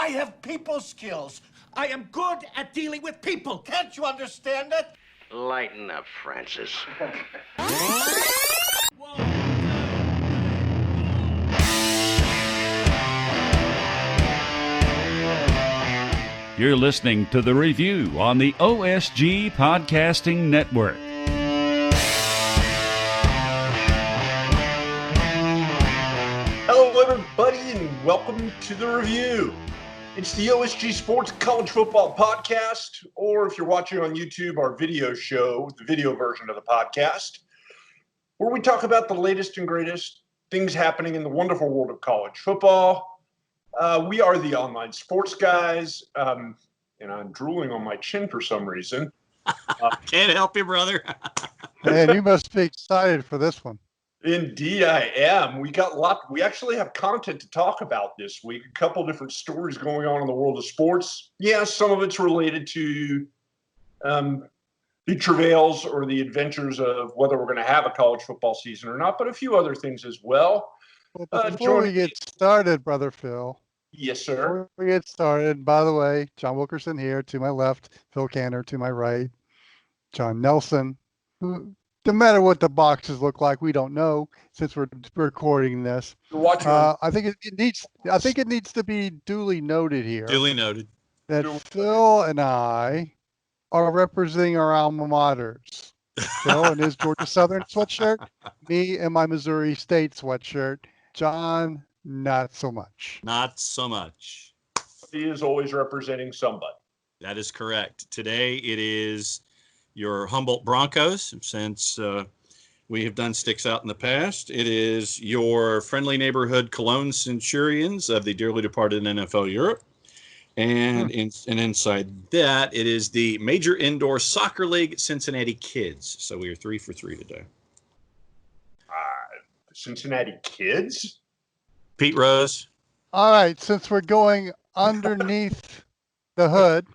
I have people skills. I am good at dealing with people. Can't you understand it? Lighten up, Francis. You're listening to The Review on the OSG Podcasting Network. Hello, everybody, and welcome to The Review. It's the OSG Sports College Football Podcast, or if you're watching on YouTube, our video show, the video version of the podcast, where we talk about the latest and greatest things happening in the wonderful world of college football. We are the online sports guys, and I'm drooling on my chin for some reason. Can't help you, brother. Man, you must be excited for this one. Indeed, I am. We actually have content to talk about this week. A couple different stories going on in the world of sports. Yeah, some of it's related to the travails or the adventures of whether we're going to have a college football season or not, but a few other things as well. Well, before we get started, Brother Phil. Yes, sir. Before we get started, by the way, John Wilkerson here to my left, Phil Canner to my right, John Nelson, who, no matter what the boxes look like, we don't know since we're recording this. Watching. I think it needs to be duly noted here. Duly noted. That Phil and I are representing our alma maters. Phil in his Georgia Southern sweatshirt, me in my Missouri State sweatshirt. John, not so much. Not so much. He is always representing somebody. That is correct. Today it is your Humboldt Broncos, since we have done sticks out in the past. It is your friendly neighborhood Cologne Centurions of the dearly departed NFL Europe. And inside that, it is the Major Indoor Soccer League Cincinnati Kids. So we are 3 for 3 today. Cincinnati Kids? Pete Rose. All right, since we're going underneath the hood,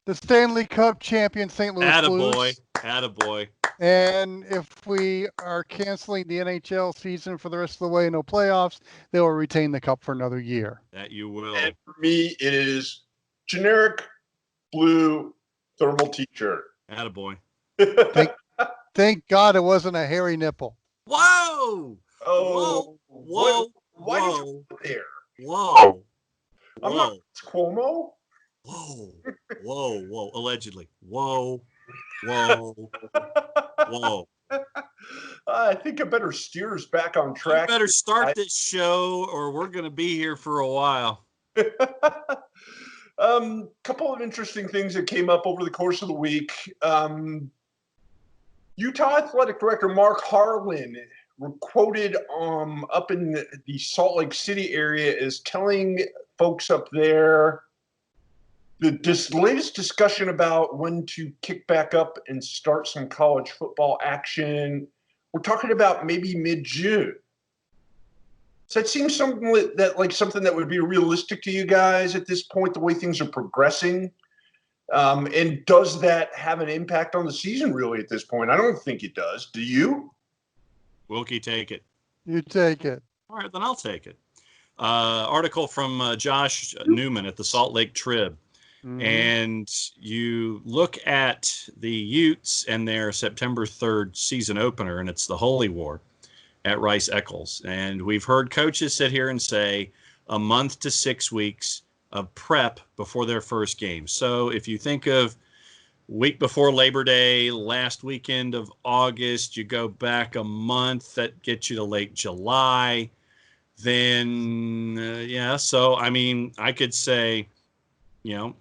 the Stanley Cup champion St. Louis Blues. Attaboy. And if we are canceling the NHL season for the rest of the way, no playoffs, they will retain the cup for another year. That you will. And for me, it is generic blue thermal t-shirt. Attaboy. Thank God it wasn't a hairy nipple. Whoa! Oh, Whoa! Why did you put it there? Whoa! I'm not Cuomo. Whoa! Allegedly. Whoa! I think I better steer us back on track. You better start this show, or we're going to be here for a while. Couple of interesting things that came up over the course of the week. Utah Athletic Director Mark Harlan were quoted up in the Salt Lake City area as telling folks up there this latest discussion about when to kick back up and start some college football action. We're talking about maybe mid-June. Does that seem something that would be realistic to you guys at this point, the way things are progressing? And does that have an impact on the season really at this point? I don't think it does. Do you? Wilkie, take it. You take it. All right, then I'll take it. Article from Josh Newman at the Salt Lake Trib. Mm-hmm. And you look at the Utes and their September 3rd season opener, and it's the Holy War at Rice Eccles. And we've heard coaches sit here and say a month to 6 weeks of prep before their first game. So if you think of week before Labor Day, last weekend of August, you go back a month, that gets you to late July. Then, so, I mean, I could say,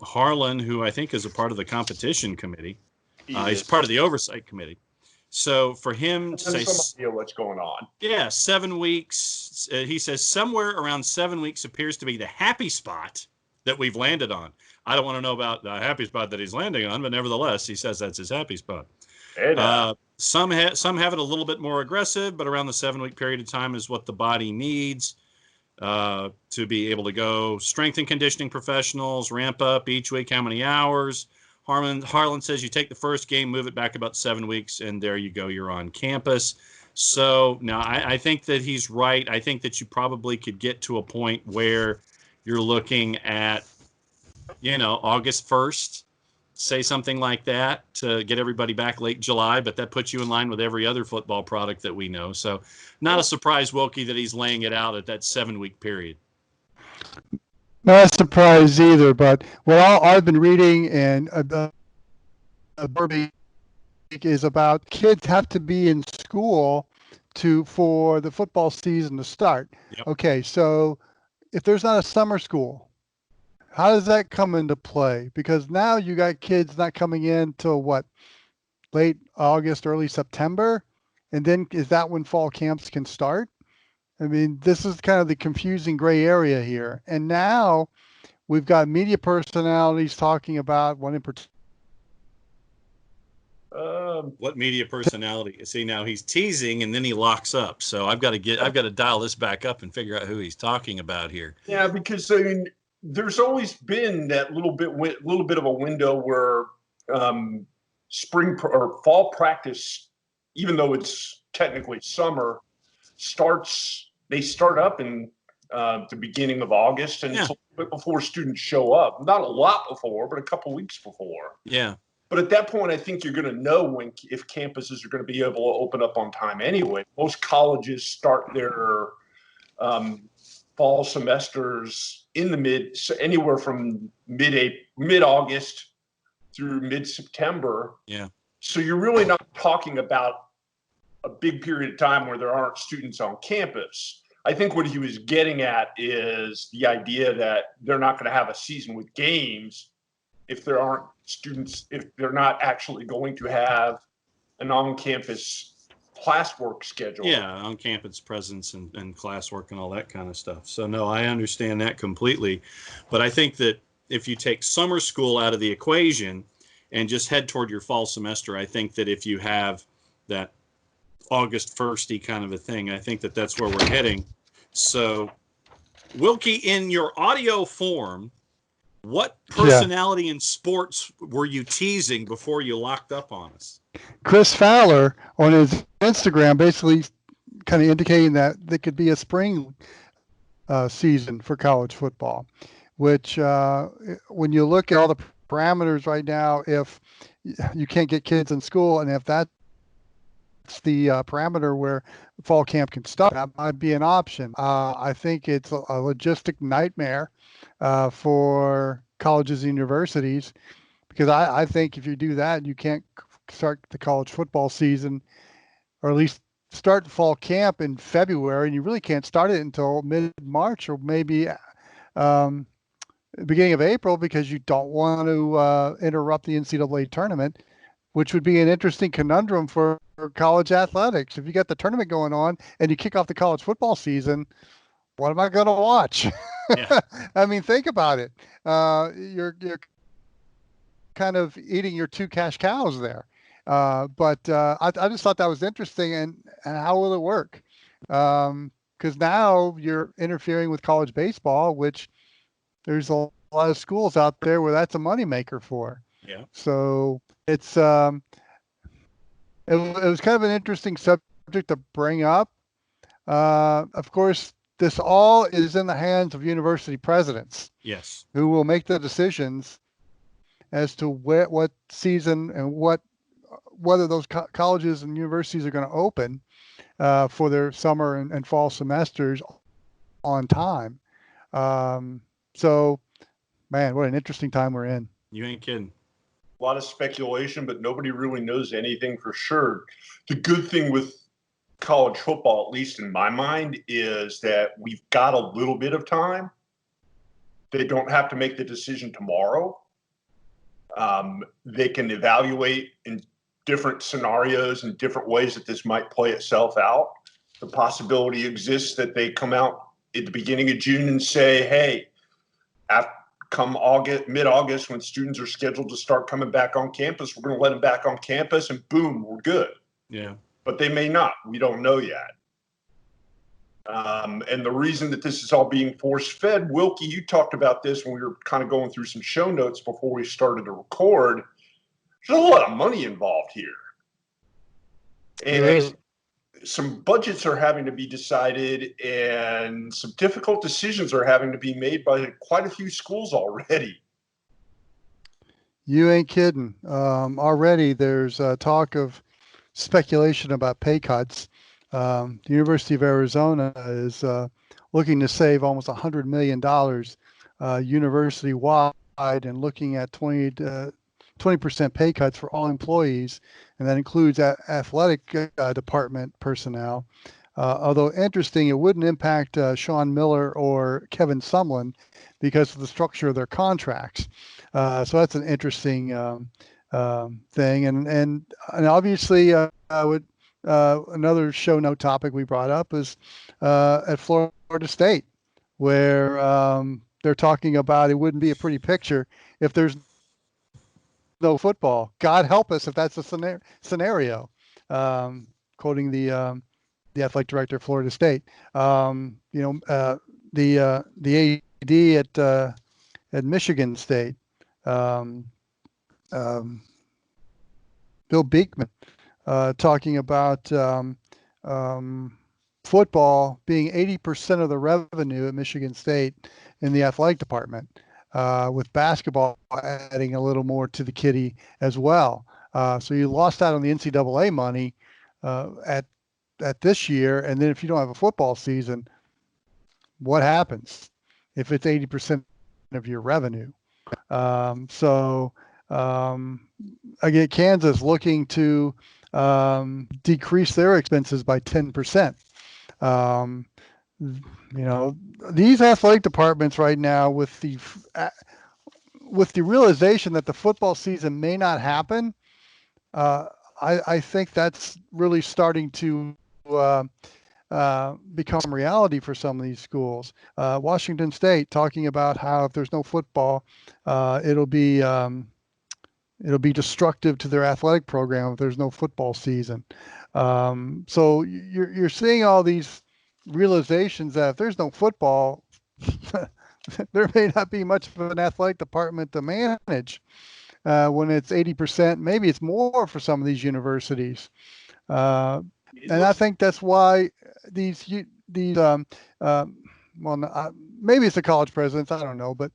Harlan, who I think is a part of the competition committee, he's part of the oversight committee. So for him to say, some idea what's going on. Yeah, 7 weeks. He says somewhere around 7 weeks appears to be the happy spot that we've landed on. I don't want to know about the happy spot that he's landing on, but nevertheless, he says that's his happy spot. Some have it a little bit more aggressive, but around the 7 week period of time is what the body needs to be able to go. Strength and conditioning professionals ramp up each week how many hours. Harlan says you take the first game, move it back about 7 weeks, and there you go. You're on campus. So now I think that he's right. I think that you probably could get to a point where you're looking at August 1st, say something like that to get everybody back late July, but that puts you in line with every other football product that we know. So not a surprise, Wilkie, that he's laying it out at that 7-week period. Not a surprise either, but what I've been reading and Burbank is about kids have to be in school for the football season to start. Yep. Okay, so if there's not a summer school, how does that come into play? Because now you got kids not coming in till what, late August, early September, and then is that when fall camps can start? I mean, this is kind of the confusing gray area here. And now we've got media personalities talking about one in particular. What media personality? See, now he's teasing and then he locks up. So I've got to dial this back up and figure out who he's talking about here. Yeah, because I mean, there's always been that little bit of a window where spring or fall practice, even though it's technically summer, they start up in the beginning of August, and it's a little bit before students show up. Not a lot before, but a couple weeks before. Yeah. But at that point, I think you're going to know if campuses are going to be able to open up on time anyway. Most colleges start their fall semesters in anywhere from mid-August through mid-September. Yeah. So you're really not talking about a big period of time where there aren't students on campus. I think what he was getting at is the idea that they're not going to have a season with games if there aren't students, if they're not actually going to have an on-campus classwork schedule. Yeah, on-campus presence and classwork and all that kind of stuff. So, no, I understand that completely. But I think that if you take summer school out of the equation and just head toward your fall semester, I think that if you have that August 1st-y kind of a thing, I think that that's where we're heading. So, Wilkie, in your audio form, what personality in sports were you teasing before you locked up on us? Chris Fowler on his Instagram basically kind of indicating that there could be a spring season for college football, which when you look at all the parameters right now, if you can't get kids in school and if that's the parameter where fall camp can start, that might be an option. I think it's a logistic nightmare for colleges and universities, because I think if you do that, you can't start the college football season, or at least start fall camp in February, and you really can't start it until mid-March or maybe beginning of April, because you don't want to interrupt the NCAA tournament, which would be an interesting conundrum for college athletics. If you got the tournament going on and you kick off the college football season, what am I going to watch? Yeah. I mean, think about it. You're kind of eating your two cash cows there. But I just thought that was interesting. And how will it work? Because now you're interfering with college baseball, which there's a lot of schools out there where that's a moneymaker for. Yeah. So it's it was kind of an interesting subject to bring up. Of course, this all is in the hands of university presidents. Yes. Who will make the decisions as to what season and whether those colleges and universities are going to open for their summer and fall semesters on time. So, man, what an interesting time we're in. You ain't kidding. A lot of speculation, but nobody really knows anything for sure. The good thing with college football, at least in my mind, is that we've got a little bit of time. They don't have to make the decision tomorrow. They can evaluate in different scenarios and different ways that this might play itself out. The possibility exists that they come out at the beginning of June and say, hey, come mid-August, when students are scheduled to start coming back on campus, we're going to let them back on campus, and boom, we're good. Yeah. But they may not. We don't know yet. And the reason that this is all being force-fed, Wilkie, you talked about this when we were kind of going through some show notes before we started to record. There's a lot of money involved here. And some budgets are having to be decided, and some difficult decisions are having to be made by quite a few schools already. You ain't kidding. Already there's talk of speculation about pay cuts. The University of Arizona is looking to save almost $100 million university-wide and looking at 20% pay cuts for all employees, and that includes athletic department personnel. Although interesting, it wouldn't impact Sean Miller or Kevin Sumlin because of the structure of their contracts. So that's an interesting thing. And obviously, another show note topic we brought up is at Florida State, where they're talking about it wouldn't be a pretty picture if there's no football. God help us if that's a scenario. Quoting the athletic director of Florida State. The AD at Michigan State, Bill Beekman, talking about football being 80% of the revenue at Michigan State in the athletic department, with basketball adding a little more to the kitty as well. So you lost out on the NCAA money at this year, and then if you don't have a football season, what happens if it's 80% of your revenue? Again, Kansas looking to decrease their expenses by 10%. These athletic departments right now, with the realization that the football season may not happen, I think that's really starting to become reality for some of these schools. Washington State talking about how if there's no football, it'll be destructive to their athletic program if there's no football season. So you're seeing all these realizations that if there's no football, there may not be much of an athletic department to manage when it's 80%. Maybe it's more for some of these universities. And I think that's why maybe it's the college presidents, I don't know, but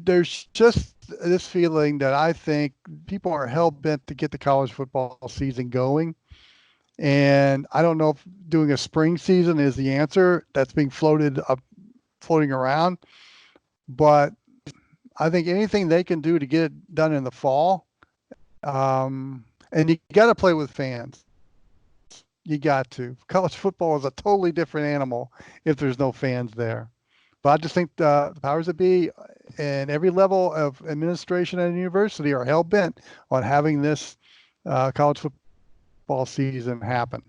there's just this feeling that I think people are hell-bent to get the college football season going. And I don't know if doing a spring season is the answer that's being floating around, but I think anything they can do to get it done in the fall, and you got to play with fans. You got to. College football is a totally different animal if there's no fans there. But I just think the powers that be and every level of administration at a university are hell-bent on having this college football season happen.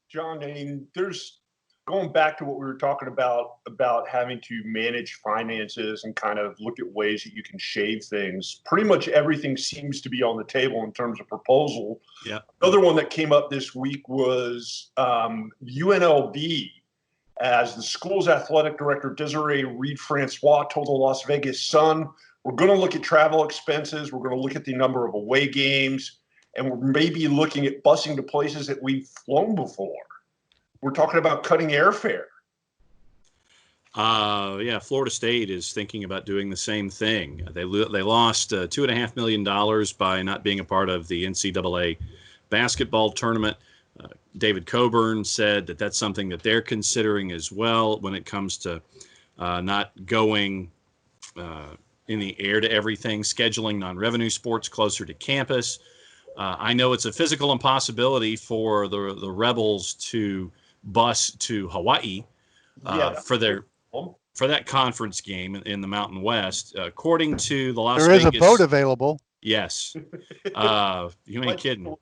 John, I mean, there's going back to what we were talking about having to manage finances and kind of look at ways that you can shave things. Pretty much everything seems to be on the table in terms of proposal. Yeah. Another one that came up this week was UNLV, as the school's athletic director, Desiree Reed-Francois, told the Las Vegas Sun, we're going to look at travel expenses. We're going to look at the number of away games, and we're maybe looking at busing to places that we've flown before. We're talking about cutting airfare. Florida State is thinking about doing the same thing. They lost $2.5 million by not being a part of the NCAA basketball tournament. David Coburn said that that's something that they're considering as well when it comes to not going in the air to everything, scheduling non-revenue sports closer to campus. I know it's a physical impossibility for the Rebels to bus to Hawaii for that conference game in the Mountain West. According to the Las Vegas, there is a boat available. Yes, you ain't kidding.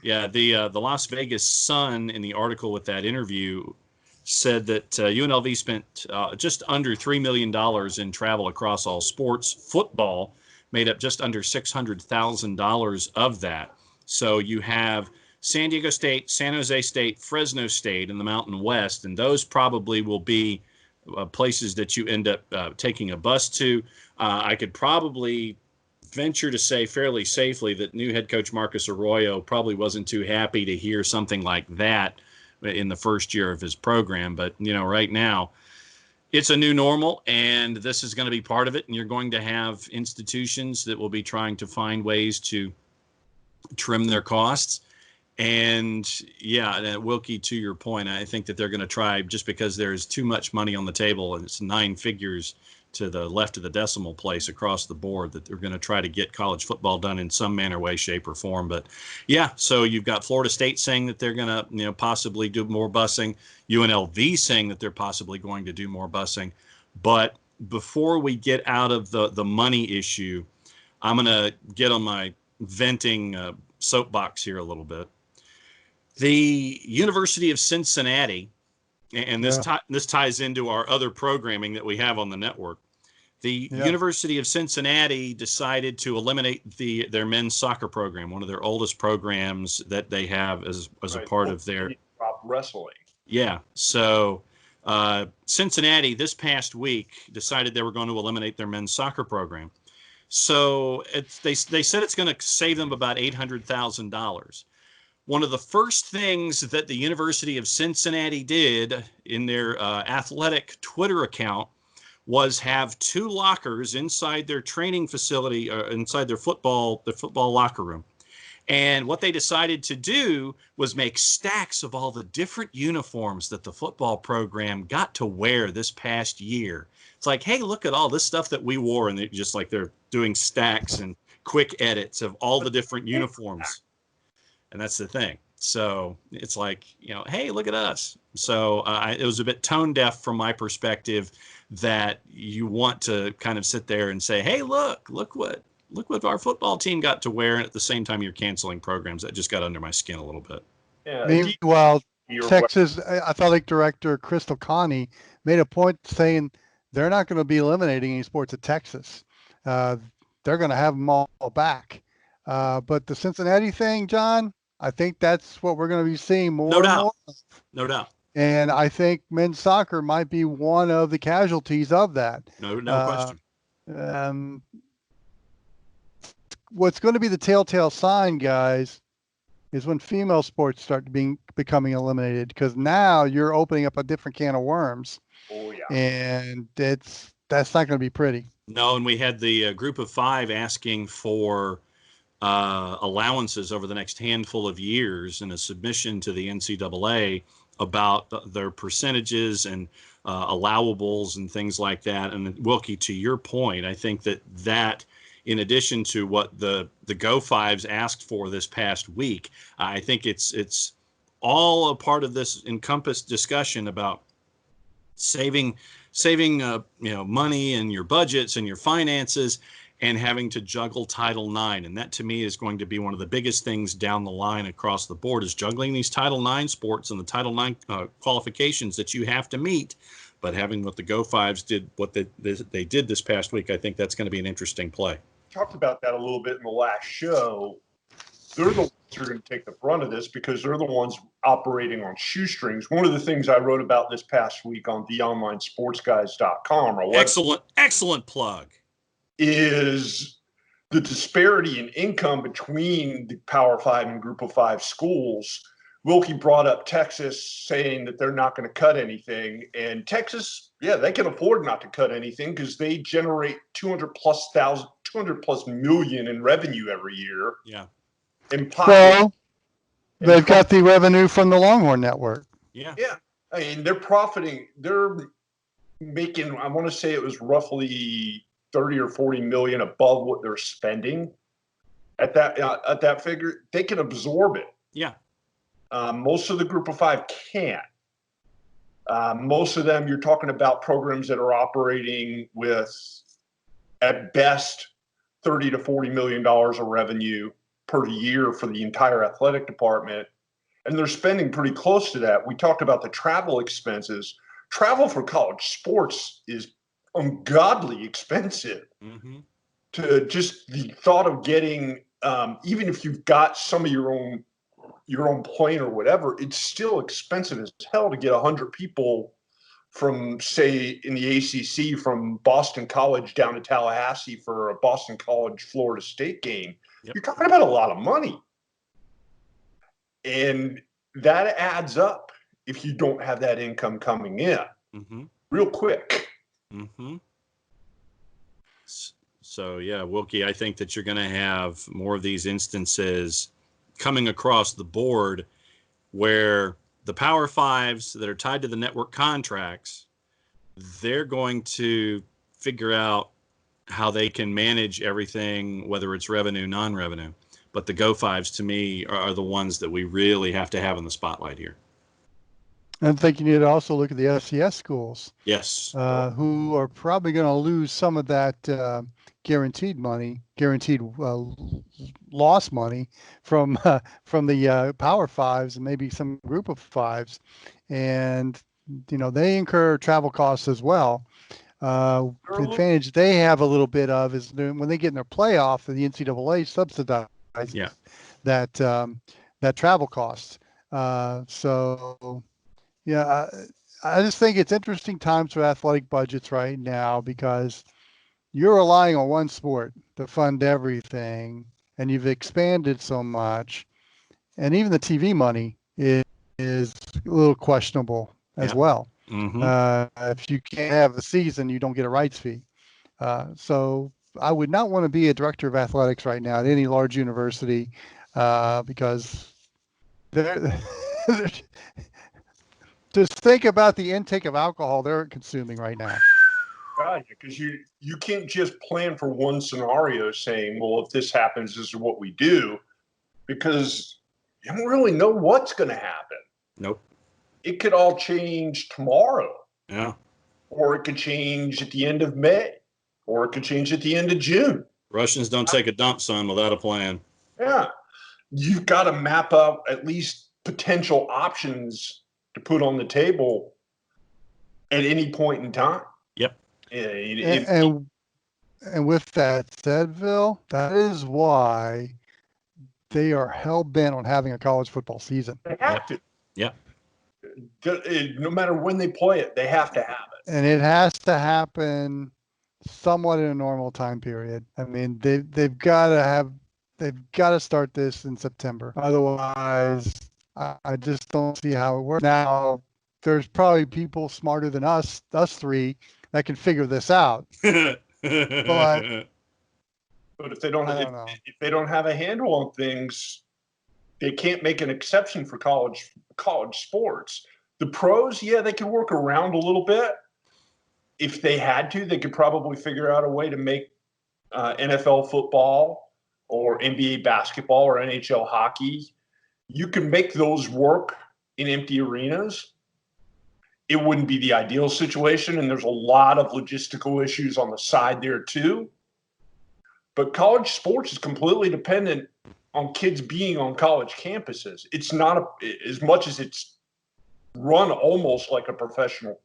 Yeah, the Las Vegas Sun in the article with that interview said that UNLV spent just under $3 million in travel across all sports. Football made up just under $600,000 of that. So you have San Diego State, San Jose State, Fresno State in the Mountain West, and those probably will be places that you end up taking a bus to. I could probably venture to say fairly safely that new head coach Marcus Arroyo probably wasn't too happy to hear something like that in the first year of his program. But, right now, It's a new normal, and this is going to be part of it. And you're going to have institutions that will be trying to find ways to trim their costs. And yeah, Wilkie, to your point, I think that they're going to try, just because there's too much money on the table and it's 9 figures to the left of the decimal place across the board, that they're going to try to get college football done in some manner, way, shape, or form. But yeah, so you've got Florida State saying that they're going to, possibly do more busing. UNLV saying that they're possibly going to do more busing. But before we get out of the money issue, I'm going to get on my venting soapbox here a little bit. The University of Cincinnati, and this ties into our other programming that we have on the network. The University of Cincinnati decided to eliminate their men's soccer program, one of their oldest programs that they have as a part of their wrestling. Yeah. So Cincinnati this past week decided they were going to eliminate their men's soccer program. So they said it's going to save them about $800,000. One of the first things that the University of Cincinnati did in their athletic Twitter account was have 2 lockers inside their training facility, inside their football locker room. And what they decided to do was make stacks of all the different uniforms that the football program got to wear this past year. It's like, hey, look at all this stuff that we wore. And just like they're doing stacks and quick edits of all the different uniforms. And that's the thing. So it's like, hey, look at us. So it was a bit tone deaf from my perspective, that you want to kind of sit there and say, hey, look what our football team got to wear. And at the same time, you're canceling programs. That just got under my skin a little bit. Yeah. Meanwhile, Texas athletic director Crystal Connie made a point saying they're not going to be eliminating any sports at Texas. They're going to have them all back. But the Cincinnati thing, John, I think that's what we're going to be seeing more and more. No doubt. And I think men's soccer might be one of the casualties of that. No question. What's going to be the telltale sign, guys, is when female sports start becoming eliminated, because now you're opening up a different can of worms. Oh yeah. And that's not going to be pretty. No, and we had the group of 5 asking for allowances over the next handful of years in a submission to the NCAA about their percentages and allowables and things like that. And Wilkie, to your point, I think that in addition to what the Go-Fives asked for this past week, I think it's all a part of this encompassed discussion about saving money and your budgets and your finances, and having to juggle Title IX. And that, to me, is going to be one of the biggest things down the line across the board, is juggling these Title IX sports and the Title IX qualifications that you have to meet. But having what the Go-Fives did, what they did this past week, I think that's going to be an interesting play. Talked about that a little bit in the last show. They're the ones who are going to take the brunt of this, because they're the ones operating on shoestrings. One of the things I wrote about this past week on theonlinesportsguys.com. Excellent plug. Is the disparity in income between the Power 5 and Group of 5 schools. Wilkie brought up Texas, saying that they're not going to cut anything. And Texas, they can afford not to cut anything, because they generate 200 plus million in revenue every year. Yeah. Well, they've got the revenue from the Longhorn Network. Yeah. Yeah. I mean, they're profiting. They're making, I want to say it was roughly 30 or 40 million above what they're spending at that figure. They can absorb it. Yeah. Most of the Group of 5 can't. Most of them, you're talking about programs that are operating with, at best, 30 to 40 million dollars of revenue per year for the entire athletic department, and they're spending pretty close to that. We talked about the travel expenses. Travel for college sports is ungodly expensive. Mm-hmm. To just the thought of getting, even if you've got some of your own plane or whatever, it's still expensive as hell to get 100 people from, say, in the ACC, from Boston College down to Tallahassee for a Boston College Florida State game. Yep. You're talking about a lot of money, and that adds up if you don't have that income coming in real quick. Mm-hmm. So, yeah, Wilkie, I think that you're going to have more of these instances coming across the board where the Power Fives that are tied to the network contracts, they're going to figure out how they can manage everything, whether it's revenue, non-revenue. But the Go Fives, to me, are the ones that we really have to have in the spotlight here. I think you need to also look at the FCS schools, Yes. who are probably going to lose some of that guaranteed loss money from the Power Fives and maybe some group of fives, and they incur travel costs as well. The advantage they have a little bit of is when they get in their playoff, the NCAA subsidizes that travel cost. So. Yeah, I just think it's interesting times for athletic budgets right now because you're relying on one sport to fund everything, and you've expanded so much, and even the TV money is a little questionable as well. Mm-hmm. If you can't have a season, you don't get a rights fee. So I would not want to be a director of athletics right now at any large university because they're just think about the intake of alcohol they're consuming right now. God, because you can't just plan for one scenario saying, well, if this happens, this is what we do, because you don't really know what's going to happen. Nope. It could all change tomorrow. Yeah. Or it could change at the end of May, or it could change at the end of June. Russians don't take a dump, son, without a plan. Yeah. You've got to map out at least potential options to put on the table at any point in time. Yep. And with that said, Phil, that is why they are hell bent on having a college football season. They have to. Yep. No matter when they play it, they have to have it. And it has to happen somewhat in a normal time period. I mean, they've got to start this in September. Otherwise, I just don't see how it works. Now, there's probably people smarter than us three, that can figure this out. But if they don't have a handle on things, they can't make an exception for college sports. The pros, yeah, they can work around a little bit. If they had to, they could probably figure out a way to make NFL football or NBA basketball or NHL hockey. You can make those work in empty arenas. It wouldn't be the ideal situation, and there's a lot of logistical issues on the side there too. But college sports is completely dependent on kids being on college campuses. It's not as much as it's run almost like a professional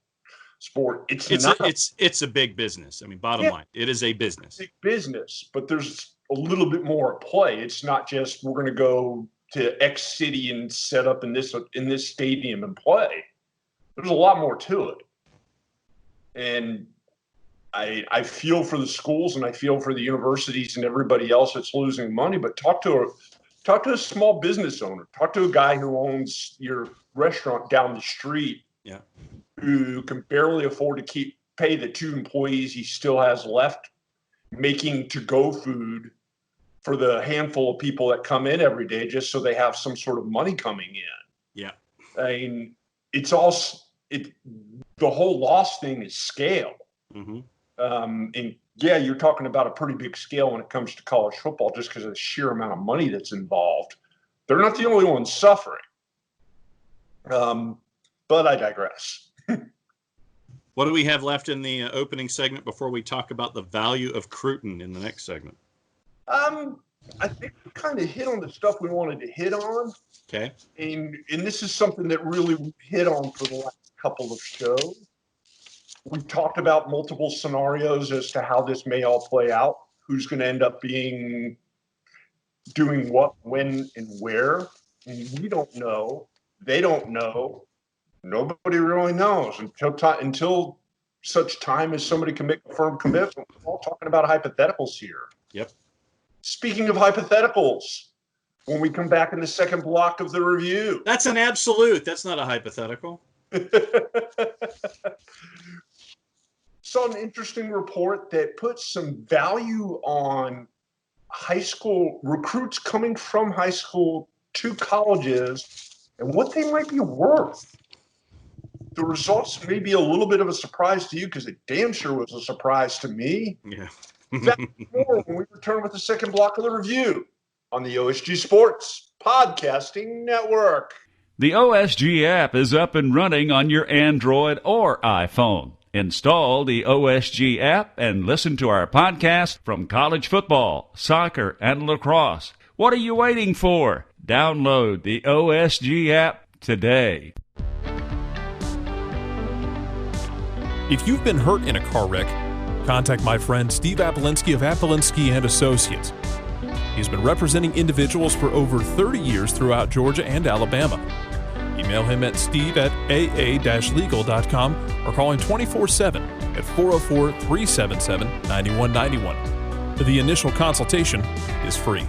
sport. It's a big business. I mean, bottom line, it is a business. Big business, but there's a little bit more at play. It's not just we're going to go to X city and set up in this stadium and play. There's a lot more to it. And I feel for the schools and I feel for the universities and everybody else that's losing money, but talk to a small business owner, talk to a guy who owns your restaurant down the street, who can barely afford to pay the 2 employees he still has left, making to-go food for the handful of people that come in every day just so they have some sort of money coming in. Yeah. I mean, the whole loss thing is scale. Mm-hmm. And yeah, you're talking about a pretty big scale when it comes to college football, just because of the sheer amount of money that's involved. They're not the only ones suffering. But I digress. What do we have left in the opening segment before we talk about the value of Cruton in the next segment? I think we kind of hit on the stuff we wanted to hit on. Okay. And this is something that really we hit on for the last couple of shows. We talked about multiple scenarios as to how this may all play out. Who's going to end up doing what, when, and where. And we don't know. They don't know. Nobody really knows until such time as somebody can make a firm commitment. We're all talking about hypotheticals here. Yep. Speaking of hypotheticals, when we come back in the second block of the review. That's an absolute. That's not a hypothetical. saw an interesting report that puts some value on high school recruits coming from high school to colleges and what they might be worth. The results may be a little bit of a surprise to you because it damn sure was a surprise to me. Yeah. That and more when we return with the second block of the review on the OSG Sports Podcasting Network. The OSG app is up and running on your Android or iPhone. Install the OSG app and listen to our podcast from college football, soccer, and lacrosse. What are you waiting for? Download the OSG app today. If you've been hurt in a car wreck, contact my friend Steve Apolinski of Apolinski and Associates. He's been representing individuals for over 30 years throughout Georgia and Alabama. Email him at steve@aa-legal.com or call him 24/7 at 404-377-9191. The initial consultation is free.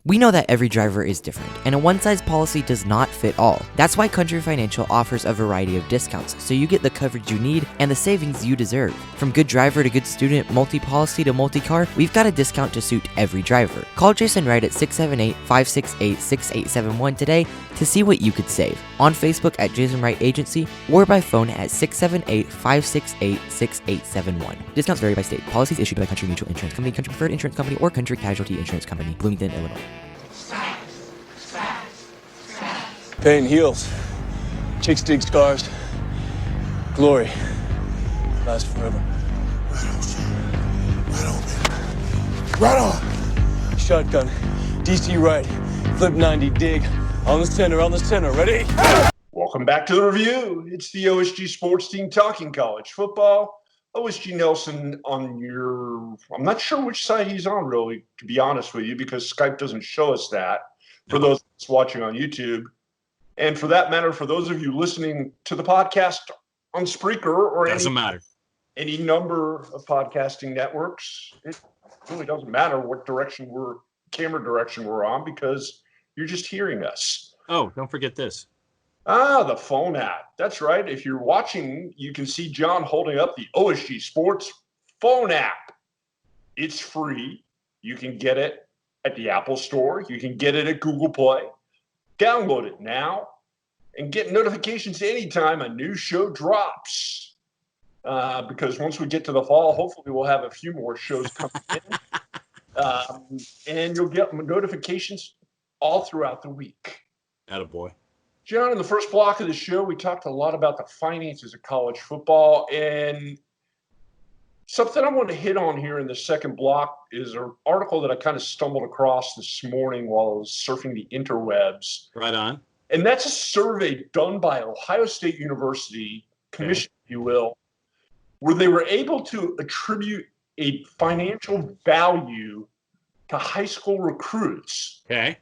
We know that every driver is different, and a one-size policy does not fit all. That's why Country Financial offers a variety of discounts, so you get the coverage you need and the savings you deserve. From good driver to good student, multi-policy to multi-car, we've got a discount to suit every driver. Call Jason Wright at 678-568-6871 today to see what you could save. On Facebook at Jason Wright Agency or by phone at 678-568-6871. Discounts vary by state. Policies issued by Country Mutual Insurance Company, Country Preferred Insurance Company, or Country Casualty Insurance Company, Bloomington, Illinois. Pain heals. Chicks dig scars. Glory lasts forever. Right on. Shotgun. DC right. Flip 90 dig. On the center. Ready? Welcome back to the review. It's the OSG Sports Team talking college football. OSG Nelson on your, I'm not sure which side he's on really, to be honest with you, because Skype doesn't show us that for those watching on YouTube. And for that matter, for those of you listening to the podcast on Spreaker or any number of podcasting networks, it really doesn't matter what camera direction we're on because you're just hearing us. Oh, don't forget this. The phone app. That's right. If you're watching, you can see John holding up the OSG Sports phone app. It's free. You can get it at the Apple Store. You can get it at Google Play. Download it now and get notifications anytime a new show drops. Because once we get to the fall, hopefully we'll have a few more shows coming in. And you'll get notifications all throughout the week. Attaboy. John, in the first block of the show, we talked a lot about the finances of college football. And something I want to hit on here in the second block is an article that I kind of stumbled across this morning while I was surfing the interwebs. Right on. And that's a survey done by Ohio State University, commission, if you will, where they were able to attribute a financial value to high school recruits. Okay.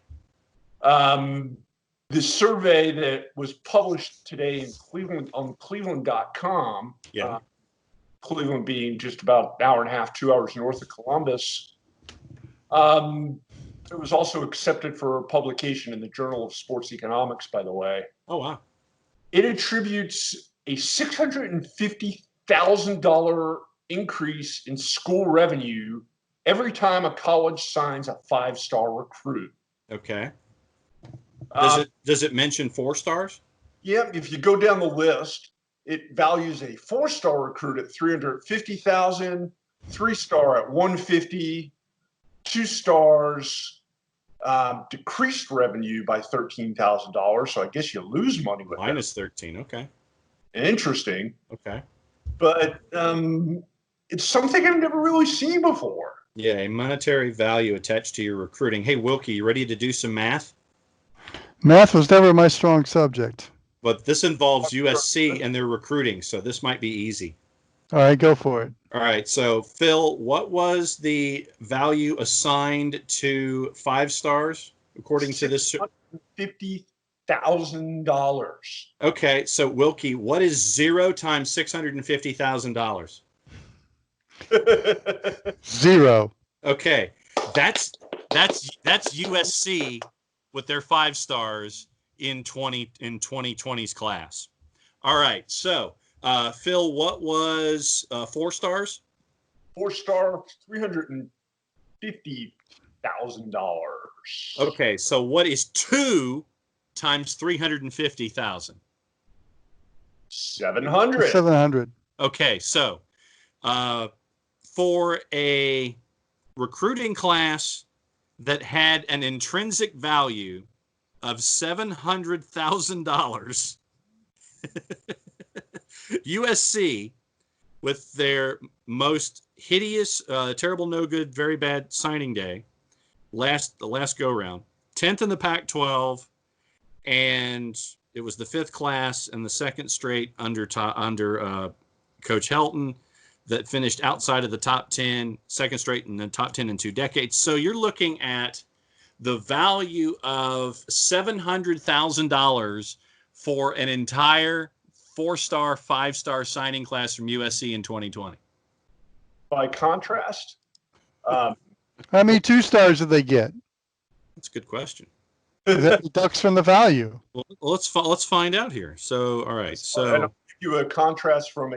The survey that was published today in Cleveland on Cleveland.com, Cleveland being just about an hour and a half, 2 hours north of Columbus, it was also accepted for publication in the Journal of Sports Economics, by the way. Oh, wow. It attributes a $650,000 increase in school revenue every time a college signs a 5-star recruit. Okay. Does it mention 4 stars? Yeah, if you go down the list, it values a 4-star recruit at $350,000, 3-star at $150,000, 2 stars decreased revenue by $13,000. So I guess you lose money with minus 13. Okay. Interesting. Okay. But it's something I've never really seen before. Yeah, a monetary value attached to your recruiting. Hey, Wilkie, you ready to do some math? Math was never my strong subject. But this involves USC and their recruiting, so this might be easy. All right, go for it. All right, so Phil, what was the value assigned to 5 stars according to this? $50,000. Okay, so Wilkie, what is 0 times $650,000? 0. Okay, that's USC with their 5 stars in 2020's class. All right. So, Phil, what was 4 stars? 4-star, $350,000. Okay. So, what is 2 times 350,000? 700. 700. Okay. So, for a recruiting class that had an intrinsic value of $700,000, USC, with their most hideous, terrible, no good, very bad signing day, the last go round, 10th in the Pac-12, and it was the 5th class and the second straight under Coach Helton that finished outside of the top 10, second straight in the top 10 in 2 decades. So you're looking at the value of $700,000 for an entire 4-star, 5-star signing class from USC in 2020. By contrast, How many 2 stars did they get? That's a good question. Is that deducts from the value? Well, let's find out here. So, all right. and So, I'll give you a contrast from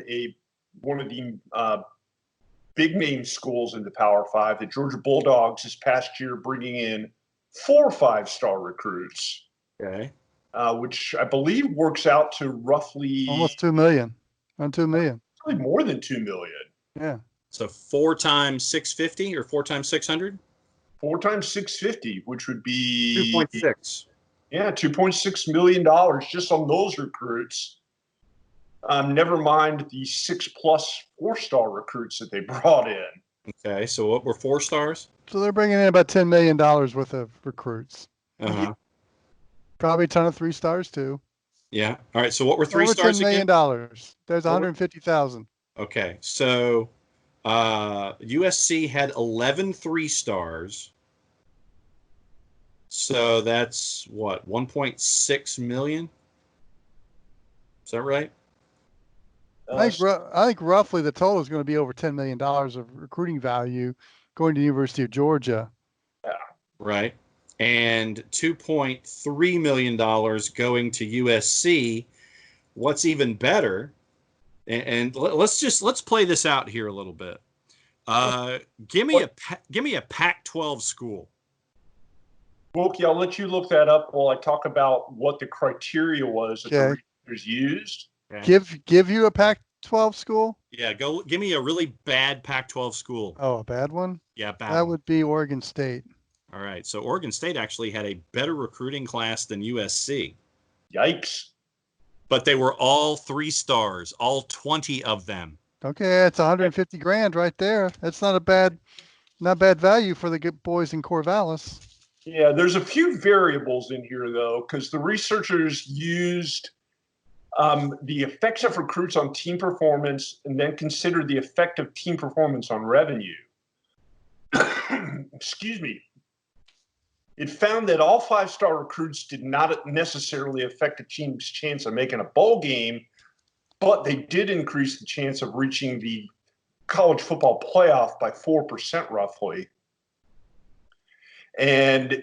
one of the big name schools in the Power 5, the Georgia Bulldogs, this past year bringing in 4 5-star recruits, okay. which I believe works out to roughly Almost 2 million. On 2 million. probably more than 2 million. Yeah. So 4 times 650 or 4 times 600? 4 times 650, which would be 2.6. Yeah, $2.6 million just on those recruits. Never mind the 6+ 4-star recruits that they brought in. Okay. So what were 4 stars? So they're bringing in about $10 million worth of recruits. Uh-huh. Probably a ton of 3 stars too. Yeah. All right. So what were 3 Over stars $10 million. again? There's 150,000. Okay. So USC had 11 3-stars. So that's what, 1.6 million? Is that right? I think roughly the total is going to be over $10 million of recruiting value going to the University of Georgia. Right. And $2.3 million going to USC. What's even better, and let's play this out here a little bit. Give me a Pac-12 school. Wilkie, I'll let you look that up while I talk about what the criteria was that the researchers used. Okay. Give you a Pac-12 school? Yeah, go give me a really bad Pac-12 school. Oh, a bad one? Yeah, bad. That would be Oregon State. All right. So Oregon State actually had a better recruiting class than USC. Yikes. But they were all 3 stars, all 20 of them. Okay, that's 150 grand right there. That's not bad value for the good boys in Corvallis. Yeah, there's a few variables in here, though, because the researchers used the effects of recruits on team performance and then considered the effect of team performance on revenue. Excuse me. It found that all 5-star recruits did not necessarily affect a team's chance of making a bowl game, but they did increase the chance of reaching the college football playoff by 4% roughly. And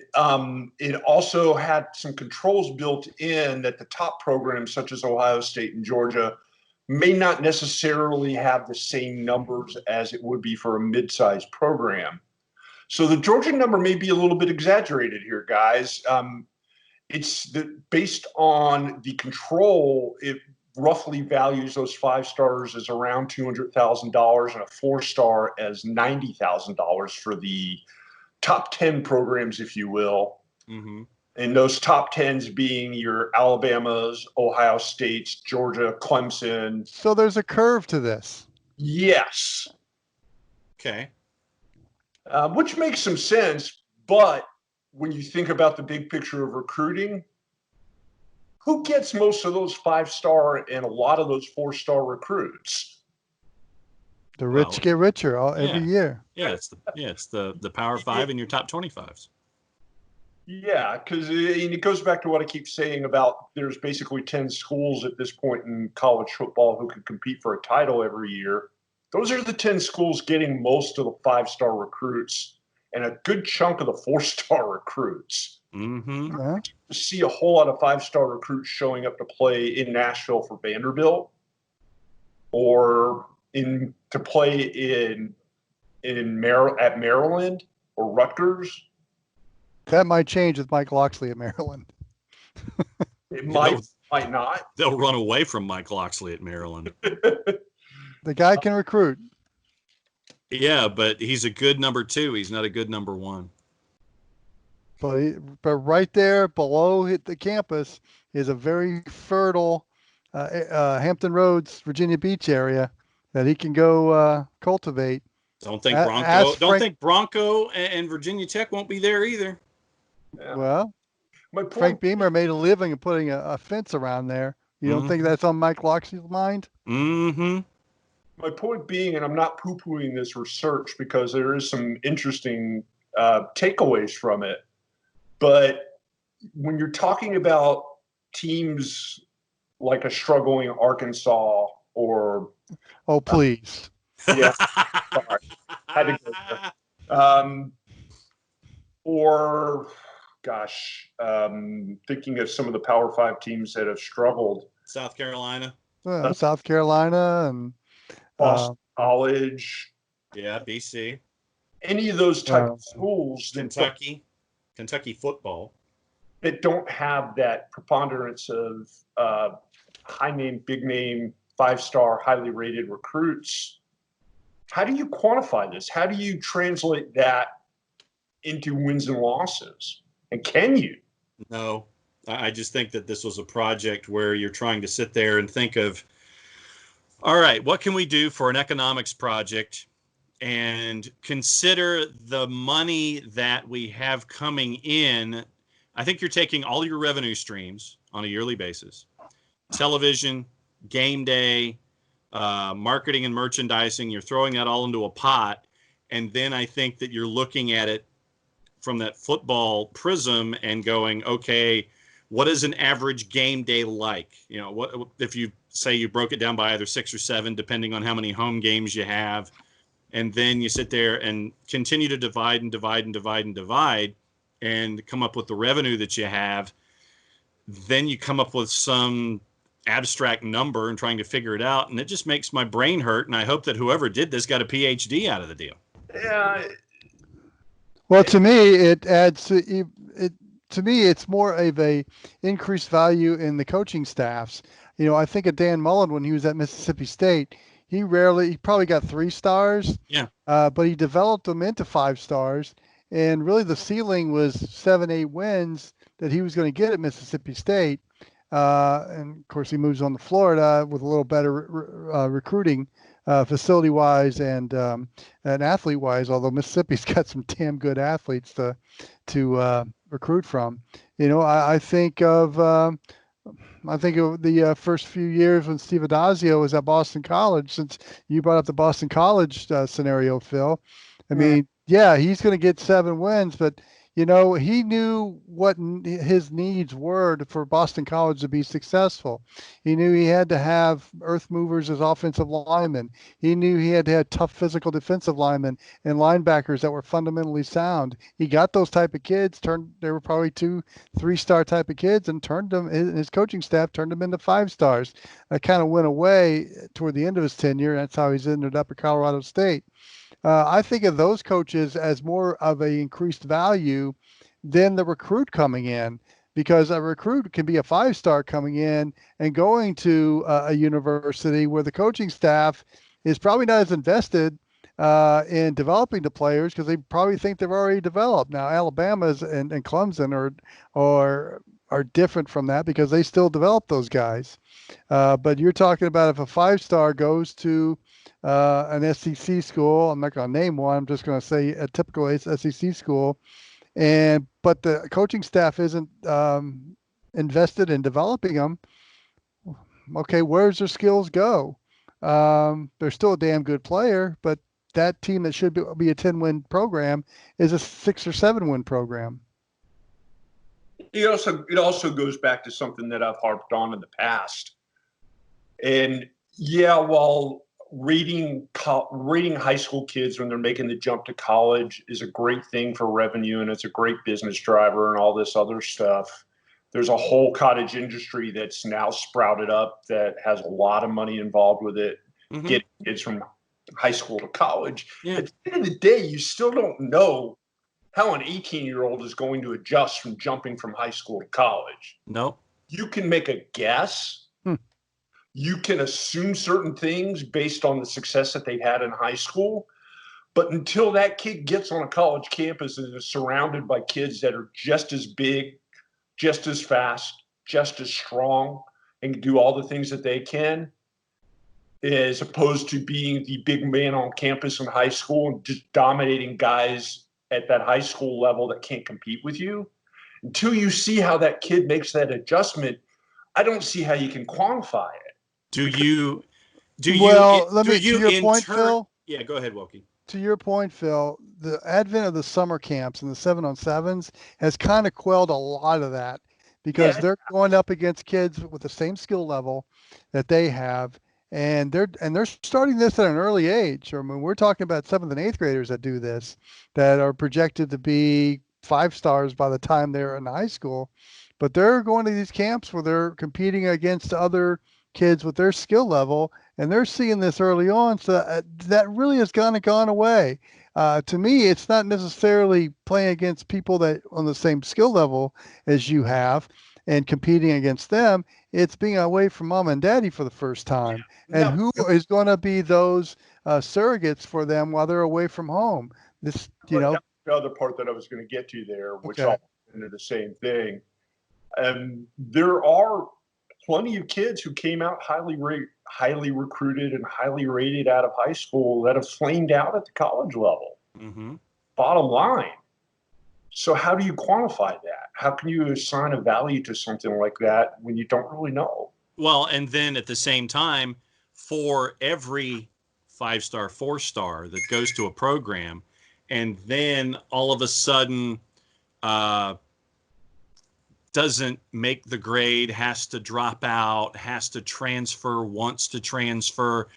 it also had some controls built in that the top programs such as Ohio State and Georgia may not necessarily have the same numbers as it would be for a mid-sized program. So the Georgia number may be a little bit exaggerated here, guys. It's based on the control, it roughly values those 5 stars as around $200,000 and a 4-star as $90,000 for the top 10 programs, if you will. Mm-hmm. And those top 10s being your Alabamas, Ohio States, Georgia, Clemson. So there's a curve to this. Yes. Okay. Which makes some sense, but when you think about the big picture of recruiting, who gets most of those 5-star and a lot of those 4-star recruits? The rich get richer every year. Yeah, it's the Power 5 in your top 25s. Yeah, because it goes back to what I keep saying about there's basically 10 schools at this point in college football who could compete for a title every year. Those are the 10 schools getting most of the 5-star recruits and a good chunk of the 4-star recruits. Mm-hmm. Yeah. See a whole lot of 5-star recruits showing up to play in Nashville for Vanderbilt, or to play at Maryland or Rutgers. That might change with Mike Loxley at Maryland. It might not. They'll run away from Mike Loxley at Maryland. The guy can recruit. Yeah, but he's a good number 2. He's not a good number 1. But right there below the campus is a very fertile Hampton Roads, Virginia Beach area that he can go cultivate. Don't think Bronco and Virginia Tech won't be there either. Yeah. Well, My point, Frank Beamer made a living of putting a fence around there. You don't think that's on Mike Loxley's mind? Mm-hmm. my point being, and I'm not poo-pooing this research because there is some interesting takeaways from it, but when you're talking about teams like a struggling Arkansas or Oh, please. yeah, sorry, had to go there. Or gosh, thinking of some of the Power 5 teams that have struggled. South Carolina. South Carolina and Boston College. Yeah, BC. Any of those type of schools Kentucky football. that don't have that preponderance of high name, big name, 5-star, highly rated recruits. How do you quantify this? How do you translate that into wins and losses? And can you? No, I just think that this was a project where you're trying to sit there and think of, all right, what can we do for an economics project and consider the money that we have coming in. I think you're taking all your revenue streams on a yearly basis, television, game day, marketing and merchandising, you're throwing that all into a pot. And then I think that you're looking at it from that football prism and going, okay, what is an average game day like? You know, what if you say you broke it down by either 6 or 7, depending on how many home games you have, and then you sit there and continue to divide and divide and divide and divide and come up with the revenue that you have. Then you come up with some abstract number and trying to figure it out, and it just makes my brain hurt. And I hope that whoever did this got a PhD out of the deal. Yeah. Well, to me, it adds to me, it's more of a increased value in the coaching staffs. You know, I think of Dan Mullen when he was at Mississippi State. He probably got 3 stars. Yeah. But he developed them into 5 stars, and really the ceiling was 7, 8 wins that he was going to get at Mississippi State. And of course, he moves on to Florida with a little better recruiting, facility-wise and athlete-wise. Although Mississippi's got some damn good athletes to recruit from. You know, I think of the first few years when Steve Adazio was at Boston College. Since you brought up the Boston College scenario, Phil, I mean, yeah, he's going to get 7 wins, but you know, he knew what his needs were for Boston College to be successful. He knew he had to have earth movers as offensive linemen. He knew he had to have tough physical defensive linemen and linebackers that were fundamentally sound. He got those type of kids, they were probably 2, 3-star type of kids, and turned them, his coaching staff turned them into 5 stars. That kind of went away toward the end of his tenure. That's how he's ended up at Colorado State. I think of those coaches as more of a increased value than the recruit coming in, because a recruit can be a 5-star coming in and going to a university where the coaching staff is probably not as invested in developing the players because they probably think they've already developed. Now, Alabama's and Clemson are different from that because they still develop those guys. But you're talking about if a 5-star goes to an SEC school, I'm not going to name one, I'm just going to say a typical SEC school, but the coaching staff isn't invested in developing them. Okay, where's their skills go? They're still a damn good player, but that team that should be a 10-win program is a 6 or 7-win program. It also goes back to something that I've harped on in the past. And yeah, while rating high school kids when they're making the jump to college is a great thing for revenue, and it's a great business driver and all this other stuff. There's a whole cottage industry that's now sprouted up that has a lot of money involved with it, getting kids from high school to college. Yeah. At the end of the day, you still don't know how an 18-year-old is going to adjust from jumping from high school to college. No. You can make a guess. You can assume certain things based on the success that they've had in high school. But until that kid gets on a college campus and is surrounded by kids that are just as big, just as fast, just as strong, and can do all the things that they can, as opposed to being the big man on campus in high school and just dominating guys at that high school level that can't compete with you, until you see how that kid makes that adjustment, I don't see how you can quantify it. Let me, to your point, Phil. Yeah, go ahead, Wilkie. To your point, Phil, the advent of the summer camps and the 7-on-7s has kind of quelled a lot of that, because they're going up against kids with the same skill level that they have, and they're starting this at an early age. I mean, we're talking about 7th and 8th graders that do this, that are projected to be 5 stars by the time they're in high school, but they're going to these camps where they're competing against other kids with their skill level, and they're seeing this early on. So that really has kind of gone away. To me, it's not necessarily playing against people that on the same skill level as you have and competing against them. It's being away from mom and daddy for the first time. And who is going to be those surrogates for them while they're away from home? This, the other part that I was going to get to there, which all into the same thing. There are plenty of kids who came out highly recruited and highly rated out of high school that have flamed out at the college level. Bottom line. So how do you quantify that? How can you assign a value to something like that when you don't really know? Well, and then at the same time, for every 5-star, 4-star that goes to a program, and then all of a sudden doesn't make the grade, has to drop out, has to transfer, wants to transfer.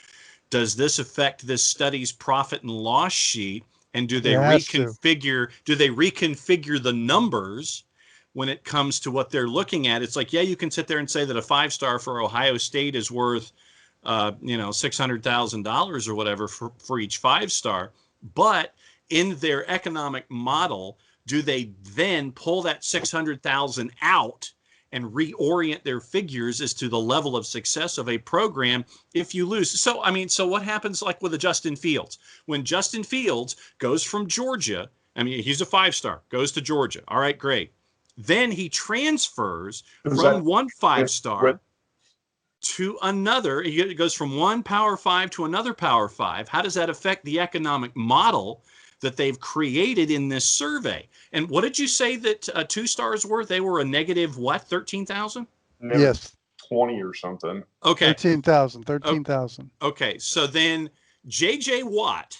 Does this affect this study's profit and loss sheet? And do they reconfigure the numbers when it comes to what they're looking at? It's like, yeah, you can sit there and say that a 5-star for Ohio State is worth $600,000 or whatever for each 5-star, but in their economic model, do they then pull that 600,000 out and reorient their figures as to the level of success of a program if you lose? So what happens like with a Justin Fields? When Justin Fields goes from Georgia, he's a 5-star, goes to Georgia. All right, great. Then he transfers from one 5-star to another. He goes from one Power 5 to another Power 5. How does that affect the economic model that they've created in this survey? And what did you say that 2 stars were? They were a negative what? 13,000? Yes. 20 or something. Okay. 13,000. Okay. So then J.J. Watt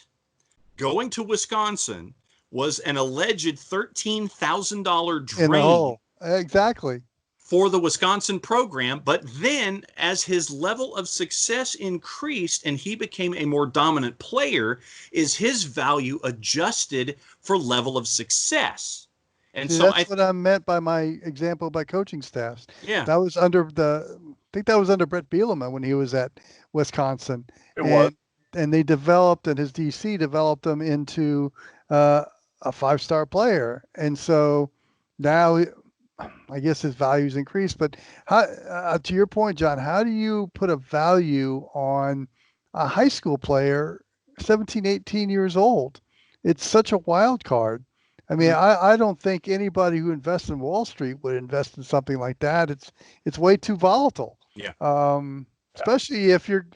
going to Wisconsin was an alleged $13,000 drain. Exactly. For the Wisconsin program, but then as his level of success increased and he became a more dominant player, is his value adjusted for level of success? And so that's what I meant by my example by coaching staffs. Yeah, that was under that was under Brett Bielema when he was at Wisconsin. And they developed, and his DC developed him into a 5-star player, and so now I guess his value's increased. But how, to your point, John, how do you put a value on a high school player, 17, 18 years old? It's such a wild card. I mean, I don't think anybody who invests in Wall Street would invest in something like that. It's way too volatile. Yeah. Especially if you're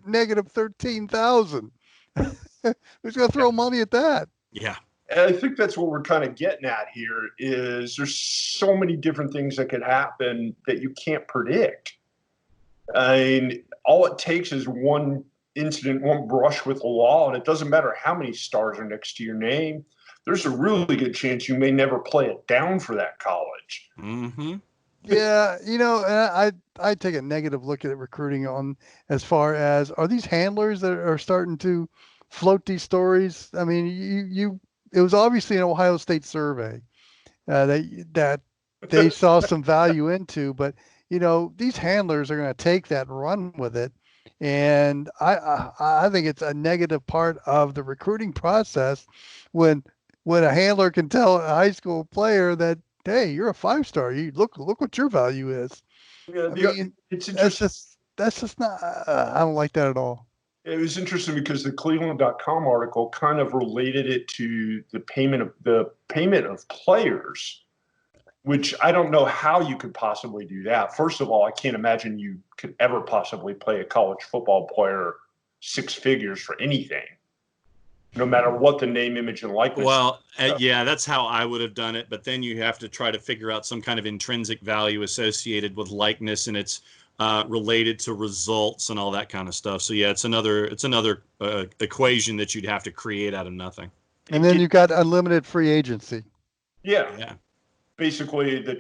negative 13,000. Who's going to throw money at that? Yeah. And I think that's what we're kind of getting at here is there's so many different things that could happen that you can't predict. I mean, all it takes is one incident, one brush with the law, and it doesn't matter how many stars are next to your name. There's a really good chance you may never play it down for that college. Mm-hmm. Yeah, and I take a negative look at recruiting on as far as are these handlers that are starting to float these stories. I mean, it was obviously an Ohio State survey that they saw some value into, but these handlers are going to take that and run with it, and I think it's a negative part of the recruiting process when a handler can tell a high school player that, hey, you're a 5-star. You look what your value is. Yeah, I mean, it's that's interesting. just not. I don't like that at all. It was interesting because the Cleveland.com article kind of related it to the payment of players, which I don't know how you could possibly do that. First of all, I can't imagine you could ever possibly pay a college football player 6 figures for anything, no matter what the name, image, and likeness. Well, yeah, that's how I would have done it. But then you have to try to figure out some kind of intrinsic value associated with likeness, and it's related to results and all that kind of stuff. So yeah, it's another equation that you'd have to create out of nothing. And then you've got unlimited free agency. Yeah. Basically, the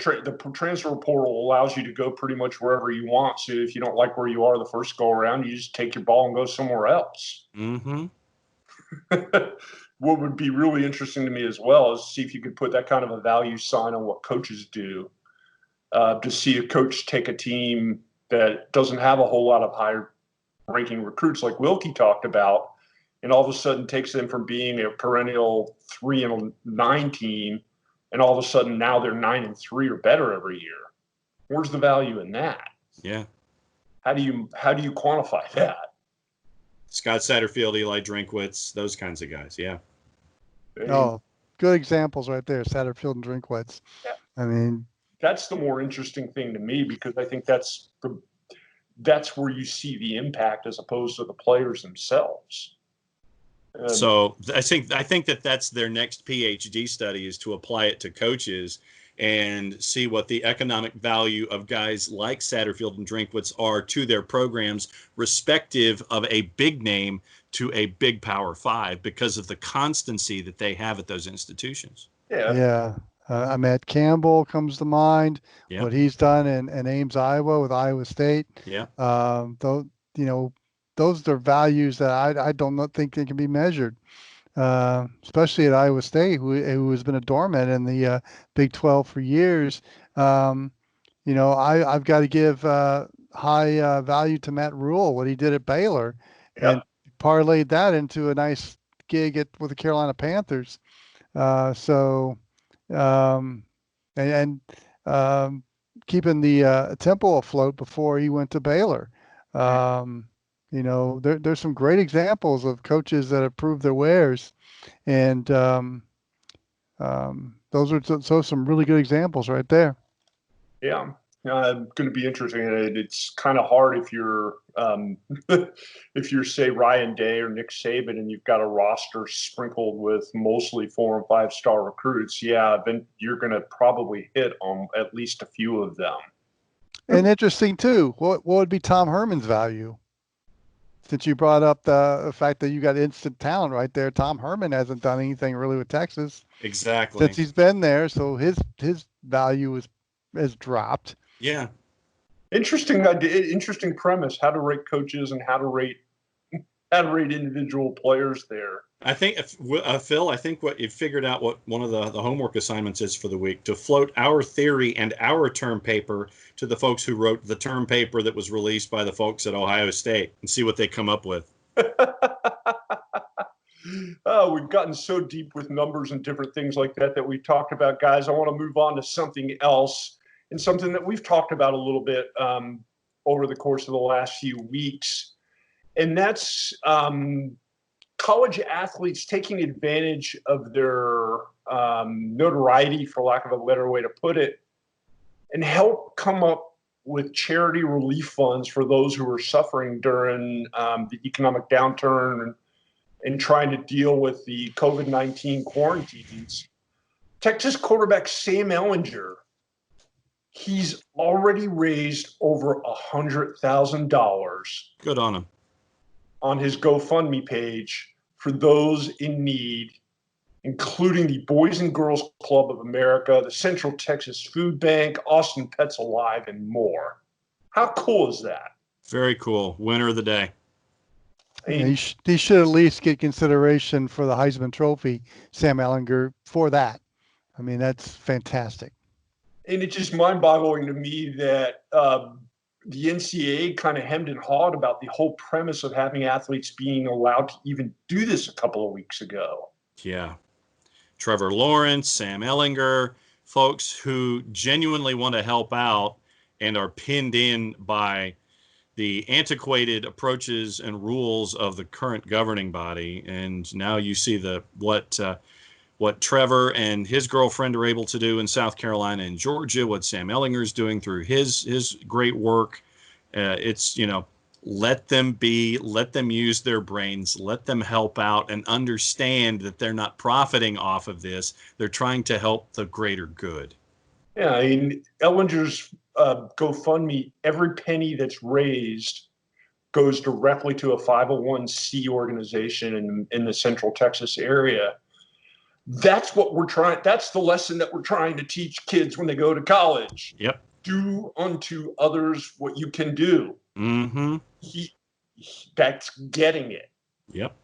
transfer portal allows you to go pretty much wherever you want. So if you don't like where you are the first go around, you just take your ball and go somewhere else. Mm-hmm. What would be really interesting to me as well is see if you could put that kind of a value sign on what coaches do. To see a coach take a team that doesn't have a whole lot of higher ranking recruits like Wilkie talked about, and all of a sudden takes them from being a perennial 3-9 team, and all of a sudden now they're 9-3 or better every year. Where's the value in that? Yeah. How do you quantify that? Scott Satterfield, Eli Drinkwitz, those kinds of guys. Yeah. Oh, good examples right there. Satterfield and Drinkwitz. Yeah. I mean, that's the more interesting thing to me, because I think that's where you see the impact as opposed to the players themselves. So I think that's their next PhD study, is to apply it to coaches and see what the economic value of guys like Satterfield and Drinkwitz are to their programs, respective of a big name to a big Power 5, because of the constancy that they have at those institutions. Yeah. Matt Campbell comes to mind. Yeah. What he's done in Ames, Iowa, with Iowa State. Yeah. Those are values that I don't think they can be measured. Especially at Iowa State, who has been a doormat in the Big 12 for years. I've got to give high value to Matt Rule, what he did at Baylor, and parlayed that into a nice gig with the Carolina Panthers. Keeping the tempo afloat before he went to Baylor. There's some great examples of coaches that have proved their wares, and those are some really good examples right there. Yeah, going to be interesting. It's kind of hard if you're say Ryan Day or Nick Saban, and you've got a roster sprinkled with mostly 4- and 5-star recruits. Yeah, then you're going to probably hit on at least a few of them. And interesting too, what would be Tom Herman's value? Since you brought up the fact that you got instant talent right there, Tom Herman hasn't done anything really with Texas. Exactly. Since he's been there, so his value has dropped. Yeah. Interesting idea. Interesting premise. How to rate coaches and how to rate individual players there. I think, Phil, what you figured out what one of the homework assignments is for the week, to float our theory and our term paper to the folks who wrote the term paper that was released by the folks at Ohio State, and see what they come up with. We've gotten so deep with numbers and different things like that we've talked about, guys. I want to move on to something else, and something that we've talked about a little bit over the course of the last few weeks, and that's college athletes taking advantage of their notoriety, for lack of a better way to put it, and help come up with charity relief funds for those who are suffering during the economic downturn and trying to deal with the COVID-19 quarantines. Texas quarterback Sam Ehlinger, he's already raised over $100,000. Good on him. On his GoFundMe page for those in need including the Boys and Girls Club of America, the Central Texas Food Bank, Austin Pets Alive, and more. How cool is that? Very cool. Winner of the day. He should at least get consideration for the Heisman Trophy, Sam Ellinger, for that. I mean, that's fantastic. And it's just mind-boggling to me that the NCAA kind of hemmed and hawed about the whole premise of having athletes being allowed to even do this a couple of weeks ago. Yeah. Trevor Lawrence, Sam Ellinger, folks who genuinely want to help out and are pinned in by the antiquated approaches and rules of the current governing body. And now you see what Trevor and his girlfriend are able to do in South Carolina and Georgia, what Sam Ellinger is doing through his great work. It's, let them use their brains, let them help out and understand that they're not profiting off of this. They're trying to help the greater good. Yeah, I mean, Ellinger's GoFundMe, every penny that's raised goes directly to a 501c organization in the Central Texas area. That's what that's the lesson that we're trying to teach kids when they go to college. Yep. Do unto others what you can do. Mm-hmm. That's getting it. Yep.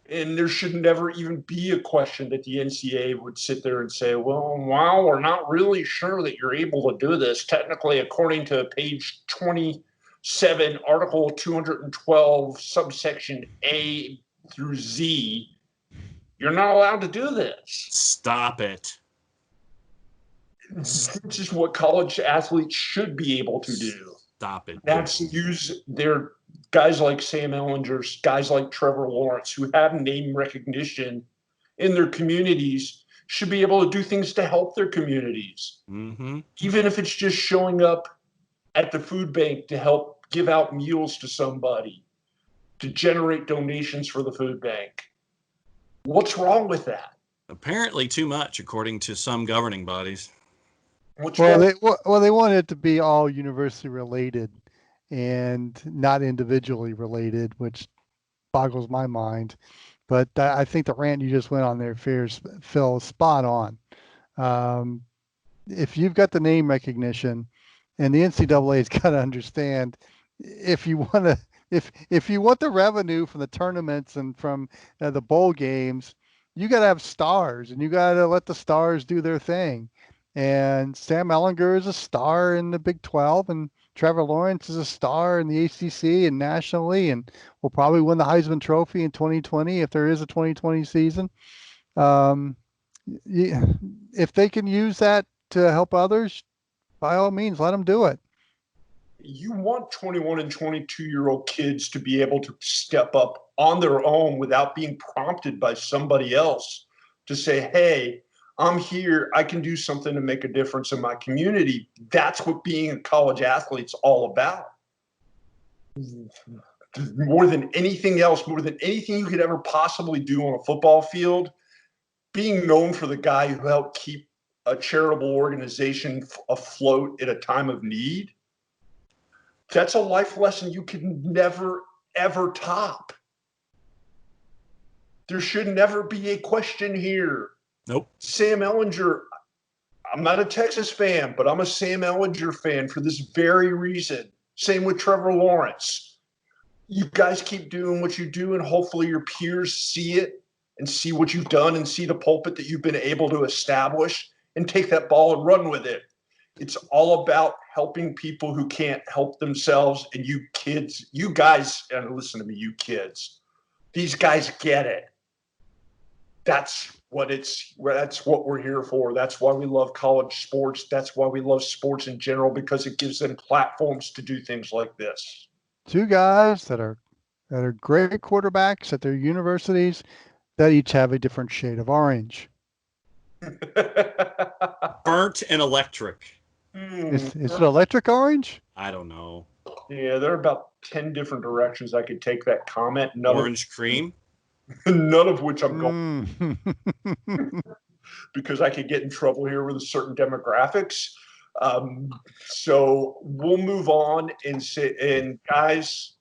And there should never even be a question that the NCAA would sit there and say, well, wow, we're not really sure that you're able to do this. Technically, according to page 27, Article 212, subsection A through Z, you're not allowed to do this. Stop it. This is what college athletes should be able to do. Stop it. That's use their guys like Sam Ellinger, guys like Trevor Lawrence, who have name recognition in their communities, should be able to do things to help their communities. Mm-hmm. Even if it's just showing up at the food bank to help give out meals to somebody, to generate donations for the food bank. What's wrong with that? Apparently too much, according to some governing bodies. They want it to be all university related and not individually related, which boggles my mind. But I think the rant you just went on there, Phil, is spot on. If you've got the name recognition, and the NCAA has got to understand, if you want the revenue from the tournaments and from the bowl games, you got to have stars, and you got to let the stars do their thing. And Sam Ellinger is a star in the Big 12, and Trevor Lawrence is a star in the ACC and nationally, and will probably win the Heisman Trophy in 2020 if there is a 2020 season. If they can use that to help others, by all means, let them do it. You want 21 and 22-year-old kids to be able to step up on their own without being prompted by somebody else to say, hey, I'm here. I can do something to make a difference in my community. That's what being a college athlete's all about. More than anything else, more than anything you could ever possibly do on a football field, being known for the guy who helped keep a charitable organization afloat at a time of need, that's a life lesson you can never, ever top. There should never be a question here. Nope. Sam Ellinger, I'm not a Texas fan, but I'm a Sam Ellinger fan for this very reason. Same with Trevor Lawrence. You guys keep doing what you do, and hopefully your peers see it and see what you've done and see the pulpit that you've been able to establish and take that ball and run with it. It's all about helping people who can't help themselves. And you kids, you guys, and listen to me, you kids, these guys get it. That's what we're here for. That's why we love college sports. That's why we love sports in general, because it gives them platforms to do things like this. Two guys that are great quarterbacks at their universities that each have a different shade of orange. Burnt and electric. Is it electric orange? I don't know. Yeah, there are about 10 different directions I could take that comment. Orange cream? None of which I'm going because I could get in trouble here with certain demographics. So we'll move on and guys,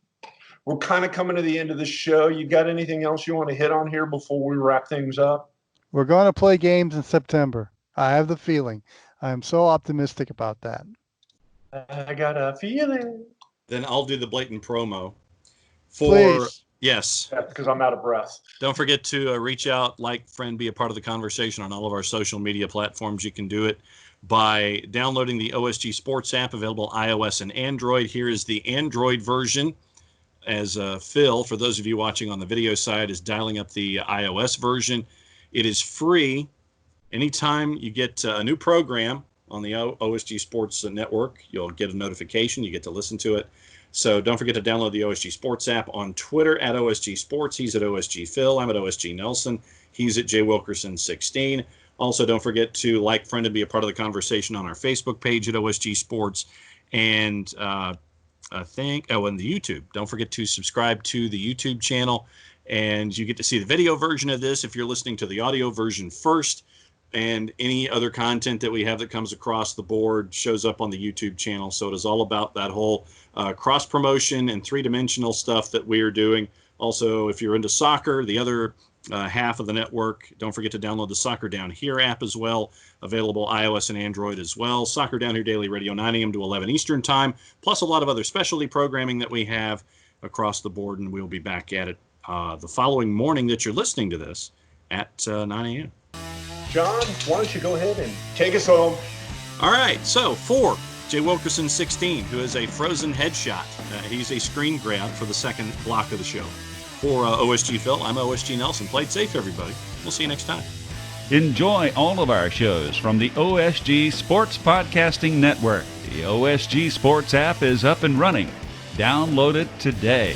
we're kind of coming to the end of the show. You got anything else you want to hit on here before we wrap things up? We're going to play games in September. I have the feeling. I am so optimistic about that. I got a feeling. Then I'll do the blatant promo for Please. yes. Yeah, because I'm out of breath. Don't forget to reach out, like, friend, be a part of the conversation on all of our social media platforms. You can do it by downloading the OSG Sports app, available iOS and Android. Here is the Android version, as Phil, for those of you watching on the video side, is dialing up the iOS version. It is free. Anytime you get a new program on the OSG Sports Network, you'll get a notification. You get to listen to it. So don't forget to download the OSG Sports app. On Twitter at OSG Sports. He's at OSG Phil. I'm at OSG Nelson. He's at JWilkerson16. Also, don't forget to like, friend, and be a part of the conversation on our Facebook page at OSG Sports. And and the YouTube. Don't forget to subscribe to the YouTube channel. And you get to see the video version of this if you're listening to the audio version first. And any other content that we have that comes across the board shows up on the YouTube channel. So it is all about that whole cross promotion and three-dimensional stuff that we are doing. Also, if you're into soccer, the other half of the network, don't forget to download the Soccer Down Here app as well, available iOS and Android as well. Soccer Down Here Daily Radio, 9 a.m. to 11 Eastern Time, plus a lot of other specialty programming that we have across the board, and we'll be back at it the following morning that you're listening to this at 9 a.m. John, why don't you go ahead and take us home? All right, so for Jay Wilkerson 16, who is a frozen headshot, he's a screen grab for the second block of the show. For OSG Phil, I'm OSG Nelson. Play it safe, everybody. We'll see you next time. Enjoy all of our shows from the OSG Sports Podcasting Network. The OSG Sports app is up and running. Download it today.